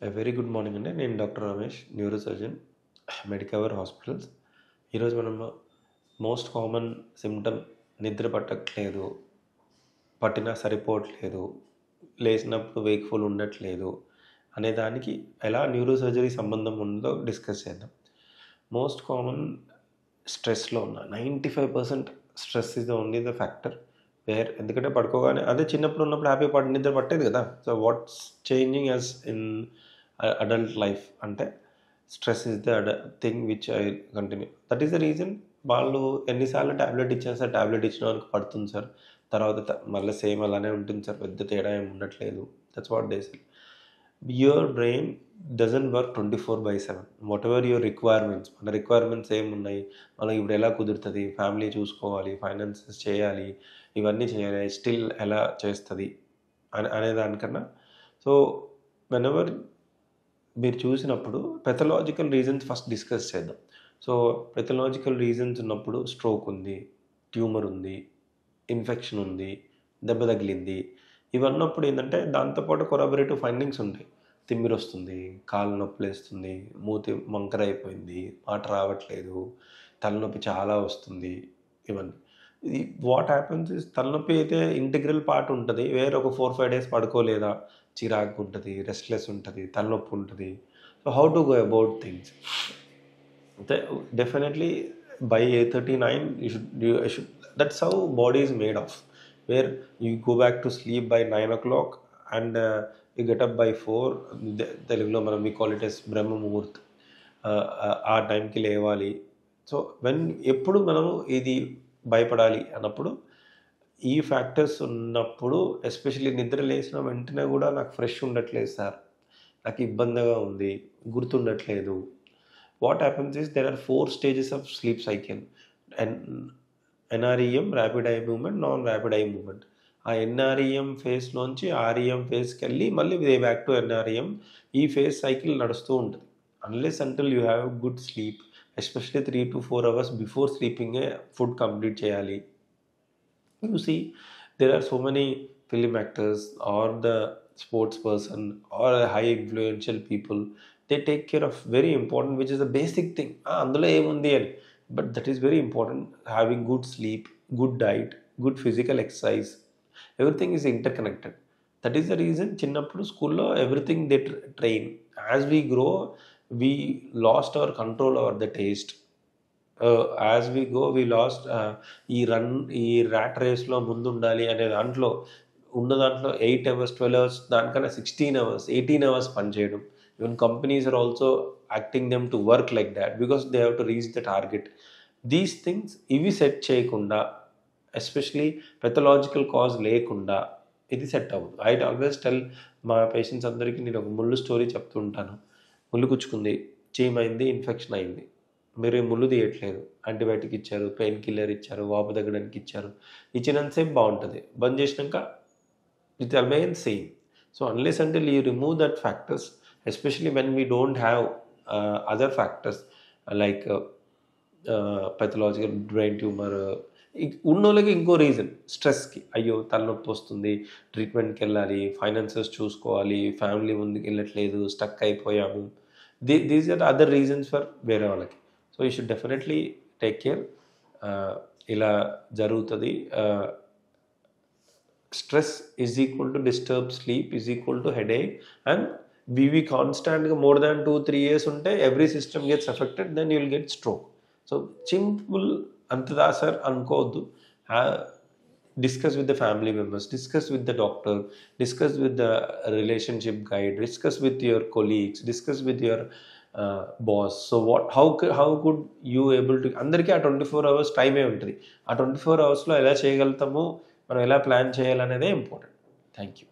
Very good morning అండి. నేను doctor Ramesh, neuro surgeon, Medicover hospitals. ఈరోజు మనం మోస్ట్ కామన్ సిమ్టమ్ నిద్ర పట్టట్లేదు, పట్టినా సరిపోవట్లేదు, లేచినప్పుడు వేక్ఫుల్ ఉండట్లేదు అనే దానికి ఎలా న్యూరో సర్జరీ సంబంధం ఉందో డిస్కస్ చేద్దాం. మోస్ట్ కామన్ స్ట్రెస్లో ఉన్న 95% stress is the only the factor where. ఎందుకంటే పడుకోగానే అదే చిన్నప్పుడు ఉన్నప్పుడు హ్యాపీ నిద్ర పట్టేది కదా. So what's changing as in adult life అంటే stress is the thing which I continue. That is the reason వాళ్ళు ఎన్నిసార్లు ట్యాబ్లెట్ ఇచ్చారు సార్, ట్యాబ్లెట్ ఇచ్చిన వరకు పడుతుంది సార్, తర్వాత మళ్ళీ సేమ్ అలానే ఉంటుంది సార్, పెద్ద తేడా ఏమి ఉండట్లేదు. That's what they say. Your brain doesn't work 24/7. What ever your requirements, మన రిక్వైర్మెంట్స్ ఏమున్నాయి, మనకి ఇప్పుడు ఎలా కుదురుతుంది, ఫ్యామిలీ చూసుకోవాలి, ఫైనాన్సెస్ చేయాలి, ఇవన్నీ చేయాలి, స్టిల్ ఎలా చేస్తుంది అనే దానికన్నా. సో వెనెవర్ మీరు చూసినప్పుడు పెథలాజికల్ రీజన్స్ ఫస్ట్ డిస్కస్ చేద్దాం. సో పెథలాజికల్ రీజన్స్ ఉన్నప్పుడు స్ట్రోక్ ఉంది, ట్యూమర్ ఉంది, ఇన్ఫెక్షన్ ఉంది, దెబ్బ తగిలింది, ఇవన్నప్పుడు ఏంటంటే దాంతోపాటు కొరాబరేటివ్ ఫైండింగ్స్ ఉంటాయి. తిమ్మిరి వస్తుంది, కాళ్ళు నొప్పులు వేస్తుంది, మూతి వంకర అయిపోయింది, మాట రావట్లేదు, తలనొప్పి చాలా వస్తుంది, ఇవన్నీ. ఇది వాట్ హ్యాపన్స్ ఇస్ తలనొప్పి అయితే ఇంటిగ్రల్ పార్ట్ ఉంటుంది. వేరే ఒక 4-5 డేస్ పడుకోలేదా, చిరాకు ఉంటుంది, రెస్ట్లెస్ ఉంటుంది, తలనొప్పి ఉంటుంది. So how to go about things అంటే definitely by 8:39 you should that's how body is made of, where you go back to sleep by 9 o'clock and you get up by 4. తెలుగులో మనం we call it as బ్రహ్మ ముహూర్త్. ఆ టైంకి లేవాలి. So ఎప్పుడు మనము ఇది భయపడాలి అన్నప్పుడు ఈ ఫ్యాక్టర్స్ ఉన్నప్పుడు, ఎస్పెషల్లీ నిద్ర లేచిన వెంటనే కూడా నాకు ఫ్రెష్ ఉండట్లేదు సార్, నాకు ఇబ్బందిగా ఉంది, గుర్తుండట్లేదు. What happens is there are 4 stages of sleep cycle. NREM, rapid eye movement, non rapid eye movement. ఆ NREM ఫేజ్లోంచి REM ఫేజ్కి వెళ్ళి మళ్ళీ వే బ్యాక్ టు NREM. ఈ ఫేజ్ సైకిల్ నడుస్తూ ఉంటుంది. Unless until you have good sleep, especially 3 to 4 hours before స్లీపింగే food complete చేయాలి. You see, there are so many film actors or the sports person or high influential people. They take care of very important, which is the basic thing. అందులో ఏముంది అని, but that is very important. Having good sleep, good diet, good physical exercise, everything is interconnected. That is the reason చిన్నప్పుడు స్కూల్లో everything they train. As we grow, we lost our control over the taste. As we go we lost. ఈ rat రేస్లో ముందు ఉండాలి అనే దాంట్లో 8 hours 12 hours దానికన్నా 16 hours 18 hours పనిచేయడం. Even companies are also acting them to work like that because they have to reach the target. These things ఇవి set చేయకుండా, ఎస్పెషలీ పెథలాజికల్ కాజ్ లేకుండా ఇది సెట్ అవ్వదు. ఐ ఆల్వేస్ టెల్ మా patients అందరికీ నేను ఒక ముళ్ళు స్టోరీ చెప్తూ ఉంటాను. ముళ్ళు గుచ్చుకుంది, చీమైంది, ఇన్ఫెక్షన్ అయింది, మీరు ముళ్ళు తీయట్లేదు, యాంటీబయాటిక్ ఇచ్చారు, పెయిన్ కిల్లర్ ఇచ్చారు, వాపు తగ్గడానికి ఇచ్చారు, ఇచ్చినంతసేపు బాగుంటుంది, బంద్ చేసినాక it remains same. So unless until you remove that factors, especially when we don't have other factors like pathological brain tumour. ఉన్నోళ్ళకి ఇంకో రీజన్ స్ట్రెస్కి, అయ్యో తలనొప్పి వస్తుంది, ట్రీట్మెంట్కి వెళ్ళాలి, ఫైనాన్సెస్ చూసుకోవాలి, ఫ్యామిలీ ముందుకు వెళ్ళట్లేదు, స్టక్ అయిపోయాము. These are the other reasons for వేరే వాళ్ళకి. So you should definitely take care. ఇలా జరుగుతుంది. Stress is equal to disturb sleep is equal to headache. And వివి కాన్స్టాంట్గా మోర్ దాన్ 2-3 years ఉంటే every system gets affected, then you will get stroke. So simple అంతదా sir అనుకోవద్దు. Discuss with the family members, discuss with the doctor, discuss with the relationship guide, discuss with your colleagues, discuss with your boss. So how could you able to, అందరికీ ఆ 24 hours టైమే ఉంటుంది. ఆ 24 hours ఎలా చేయగలుగుతామో, మనం ఎలా plan చేయాలనేదే important. Thank you.